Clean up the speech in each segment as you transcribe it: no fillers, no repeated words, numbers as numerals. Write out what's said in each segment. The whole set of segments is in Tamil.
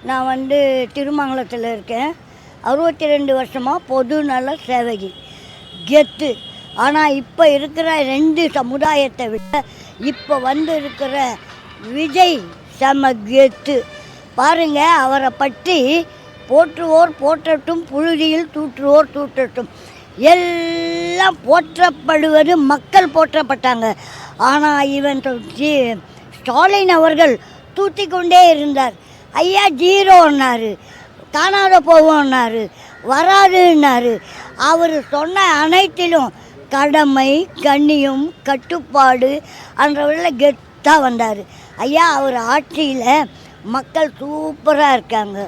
நான் திருமங்கலத்தில் இருக்கேன். 62 வருஷமாக பொது நல சேவகி. கெத்து. ஆனால் இப்போ இருக்கிற 2 சமுதாயத்தை விட இப்போ இருக்கிற விஜய் செம கெத்து. பாருங்க, அவரை பற்றி போற்றுவோர் போற்றட்டும், புழுதியில் தூற்றுவோர் தூற்றட்டும். எல்லாம் போற்றப்படுவது மக்கள் போற்றப்பட்டாங்க. ஆனால் இவன் ஸ்டாலின் அவர்கள் தூத்தி கொண்டே இருந்தார். ஐயா ஜீரோன்னாரு, காணாத போவோன்னாரு, வராதுன்னாரு. அவர் சொன்ன அனைத்திலும் கடமை, கண்ணியம், கட்டுப்பாடு அன்றவர்கள கெத்தாக வந்தார். ஐயா அவர் ஆட்சியில் மக்கள் சூப்பராக இருக்காங்க.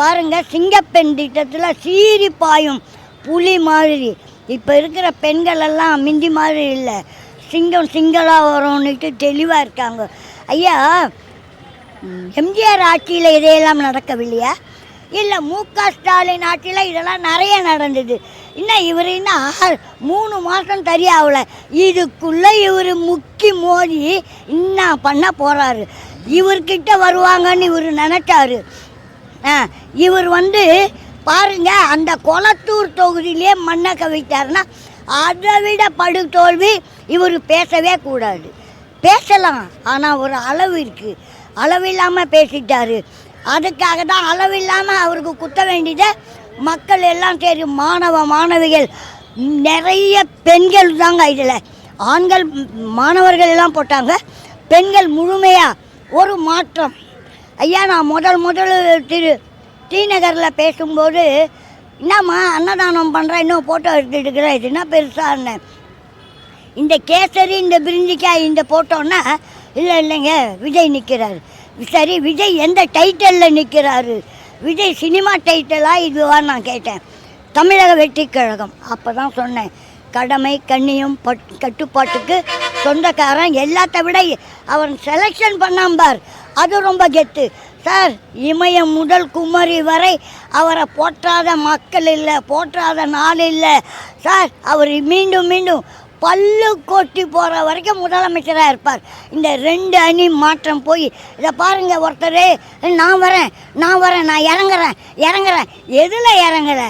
பாருங்கள், சிங்கப்பெண் திட்டத்தில் சீறி பாயும் புலி மாதிரி. இப்போ இருக்கிற பெண்கள் எல்லாம் மிந்தி மாதிரி இல்லை, சிங்களாக வரும்னுட்டு தெளிவாக இருக்காங்க. ஐயா, எம்ஜிஆர் ஆட்சியில் இதையெல்லாம் நடக்கவில்லையா? இல்லை, முக ஸ்டாலின் ஆட்சியில் இதெல்லாம் நிறைய நடந்தது. இன்னும் இவர் இன்னும் 3 மாதம் சரியாகல. இதுக்குள்ளே இவர் முக்கி மோதி இன்னும் பண்ண போகிறாரு. இவர்கிட்ட வருவாங்கன்னு இவர் நினச்சாரு. இவர் பாருங்க, அந்த கொளத்தூர் தொகுதியிலே மண்ணை கவித்தாருன்னா அதை விட படுதோல்வி. இவர் பேசவே கூடாது. பேசலாம், ஆனால் ஒரு அளவு இருக்குது. அளவில்லாமல் பேசிட்டாரு. அதுக்காக தான் அளவில்லாமல் அவருக்கு குத்த வேண்டியதை மக்கள் எல்லாம் சரி. மாணவிகள் நிறைய பெண்கள் தாங்க இதில். ஆண்கள் மாணவர்கள் எல்லாம் போட்டாங்க, பெண்கள் முழுமையாக ஒரு மாற்றம். ஐயா, நான் முதல் டி நகரில் பேசும்போது, என்னம்மா அன்னதானம் பண்ணுறேன், இன்னும் ஃபோட்டோ எடுத்துட்டு இருக்கிறேன், இது என்ன பெருசாக இந்த கேசரி, இந்த பிரிஞ்சிக்காய், இந்த ஃபோட்டோன்னா இல்லைங்க விஜய் நிற்கிறாரு. சரி, விஜய் எந்த டைட்டிலில் நிற்கிறாரு? விஜய் சினிமா டைட்டிலாக இதுவான்னு நான் கேட்டேன். தமிழக வெற்றி கழகம். அப்போ தான் சொன்னேன், கடமை, கண்ணியம், கட்டுப்பாட்டுக்கு சொந்தக்காரன். எல்லாத்த விட அவன் செலெக்ஷன் பண்ணாம்பார், அது ரொம்ப கெத்து. சார், இமயம் முதல் குமரி வரை அவரை போற்றாத மக்கள் இல்லை, போற்றாத நாள் இல்லை சார். அவர் மீண்டும் பல்லு கொட்டி போகிற வரைக்கும் முதலமைச்சராக இருப்பார். இந்த 2 அணி மாற்றம் போய் இதை பாருங்கள். ஒருத்தர் நான் வரேன், நான் இறங்குறேன். எதில் இறங்குற?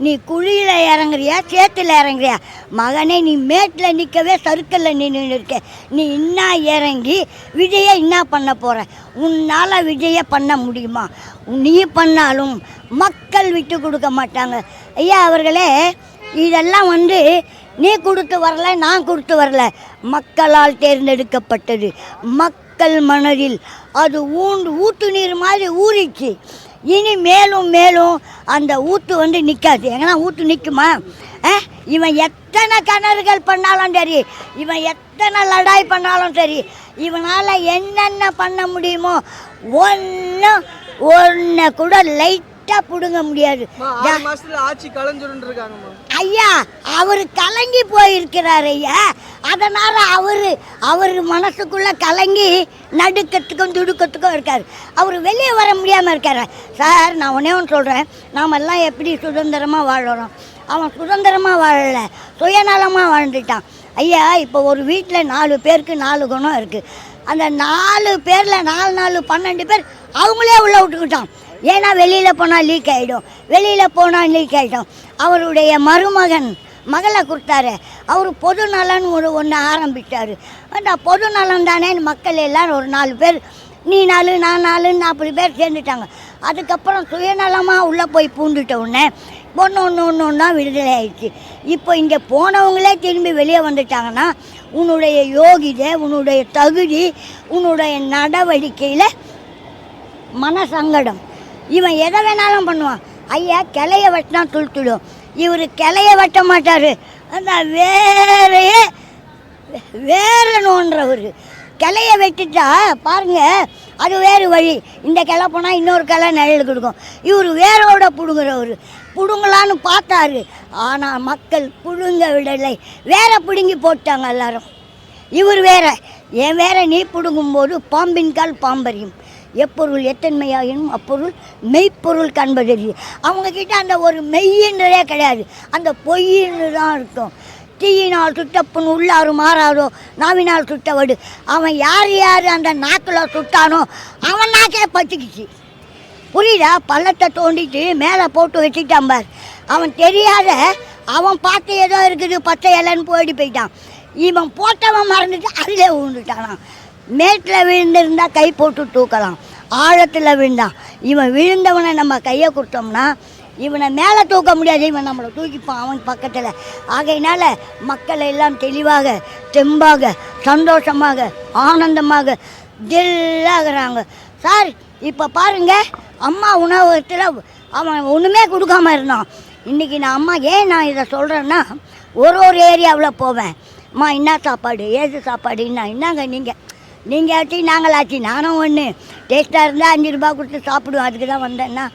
நீ குழியில் இறங்குறியா, சேத்துல இறங்குறியா? மகனே, நீ மேட்டில் நிற்கவே சறுக்கல்ல நின்று இருக்க. நீ இன்னும் இறங்கி விஜயை என்ன பண்ண போகிற? உன்னால் விஜயை பண்ண முடியுமா? நீ பண்ணாலும் மக்கள் விட்டு கொடுக்க மாட்டாங்க. ஐயா அவர்களே, இதெல்லாம் நீ கொடுத்து வரல, நான் கொடுத்து வரல, மக்களால் தேர்ந்தெடுக்கப்பட்டது. மக்கள் மனதில் அது ஊற்று நீர் மாதிரி ஊறிச்சு. இனி மேலும் அந்த ஊற்று நிற்காது. எங்கன்னா ஊற்று நிற்குமா? இவன் எத்தனை கிணறுகள் பண்ணாலும் சரி, இவன் எத்தனை லடாய் பண்ணாலும் சரி, இவனால் என்னென்ன பண்ண முடியுமோ ஒன்று கூட லைட்டாக பிடுங்க முடியாது. ஐயா, அவர் கலங்கி போயிருக்கிறார் ஐயா. அதனால் அவர் மனசுக்குள்ள கலங்கி நடுக்கத்துக்கும் துடுக்கத்துக்கும் இருக்கார். அவர் வெளியே வர முடியாமல் இருக்கார். சார், நான் ஒன்றே சொல்கிறேன், நாம் எல்லாம் எப்படி சுதந்திரமாக வாழறோம். அவன் சுதந்திரமாக வாழலை, சுயநலமாக வாழ்ந்துட்டான். ஐயா, இப்போ ஒரு வீட்டில் 4 பேருக்கு 4 குணம் இருக்குது. அந்த 4 பேரில் 4 12 பேர் அவங்களே உள்ளே விட்டுக்கிட்டான். ஏன்னா வெளியில் போனால் லீக் ஆகிடும். அவருடைய மகளை கொடுத்தாரு. அவர் பொது நலன் ஒன்று ஆரம்பித்தார். அந்த பொது நலன் தானே மக்கள் எல்லோரும் ஒரு 4 பேர், நீ 4 நான் 4 40 பேர் சேர்ந்துட்டாங்க. அதுக்கப்புறம் சுயநலமாக உள்ளே போய் பூந்துட்ட உடனே ஒன்று விடுதலை ஆயிடுச்சு. இப்போ இங்கே போனவங்களே திரும்பி வெளியே வந்துட்டாங்கன்னா உன்னுடைய யோகிதை, உன்னுடைய தகுதி, உன்னுடைய நடவடிக்கையில் மனசங்கடம். இவன் எதை வேணாலும் பண்ணுவான். ஐயா, கிளைய வெட்டினா துளுத்துடும். இவர் கிளைய வெட்ட மாட்டார். அந்த வேறணுன்றவர் கிளைய வெட்டிட்டா பாருங்கள், அது வேறு வழி. இந்த கிளை போனால் இன்னொரு கிளை நிழல் கொடுக்கும். இவர் வேரோட பிடுங்குறவர். பிடுங்கலான்னு பார்த்தாரு, ஆனால் மக்கள் பிடுங்க விடலை. வேற பிடுங்கி போட்டாங்க எல்லாரும். இவர் வேற நீ பிடுங்கும்போது பாம்பின் கால் பாம்பறியும், எப்பொருள் எத்தன்மையாயினும் அப்பொருள் மெய்ப்பொருள் காண்பதறியும். அவங்கக்கிட்ட அந்த ஒரு மெய்யின்றதே கிடையாது, அந்த பொய்யின்னு தான் இருக்கும். தீயினால் சுட்டப்புண் உள்ளாறு மாறாதோ, நாவினால் சுட்டவடு. அவன் யார் அந்த நாக்கில் சுட்டானோ அவன் நாக்கே பற்றிக்கிச்சு. புரியுதா? பள்ளத்தை தோண்டிட்டு மேலே போட்டு வச்சுக்கிட்டான் பார். அவன் தெரியாத அவன் பார்த்து ஏதோ இருக்குது பச்சை இலைன்னு போயிட்டான். இவன் போட்டவன் மறந்துட்டு அதிலே விழுந்துட்டானான். மேட்டில் விழுந்திருந்தா கை போட்டு தூக்கலாம், ஆழத்தில் விழுந்தான். இவன் விழுந்தவனை நம்ம கையை கொடுத்தோம்னா இவனை மேலே தூக்க முடியாது, இவன் நம்மளை தூக்கிப்பான் அவன் பக்கத்தில். ஆகையினால மக்கள் எல்லாம் தெளிவாக, தெம்பாக, சந்தோஷமாக, ஆனந்தமாக தில்லாகிறாங்க. சார் இப்போ பாருங்கள், அம்மா உணவகத்தில் அவன் ஒன்றுமே கொடுக்காம இருந்தான். இன்றைக்கி நான் இதை சொல்கிறேன்னா, ஒரு ஏரியாவில் போவேன். அம்மா என்ன சாப்பாடு, ஏது சாப்பாடுன்னா, என்னங்க நீங்கள் ஆச்சு நாங்களாச்சு, நானும் ஒன்று டேஸ்ட்டாக இருந்தால் 5 ரூபா கொடுத்து சாப்பிடுவோம், அதுக்கு தான் வந்தேன்னா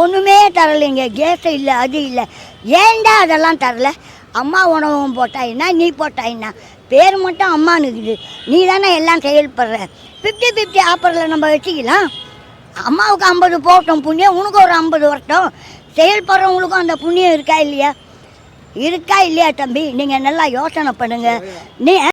ஒன்றுமே தரலைங்க. கேஸு இல்லை, அது இல்லை. ஏன்டா அதெல்லாம் தரல? அம்மா உணவகம் போட்டா என்ன, நீ போட்டா என்ன, பேர் மட்டும் அம்மானுக்குது, நீ தானே எல்லாம் செயல்படுற. 50-50 ஆஃபரில் நம்ம வச்சுக்கலாம். அம்மாவுக்கு 50 போட்டோம் புண்ணியம், உனக்கு ஒரு 50 வரட்டும். செயல்படுறவங்களுக்கும் அந்த புண்ணியம் இருக்கா இல்லையா? இருக்கா இல்லையா தம்பி? நீங்கள் நல்லா யோசனை பண்ணுங்கள். நீ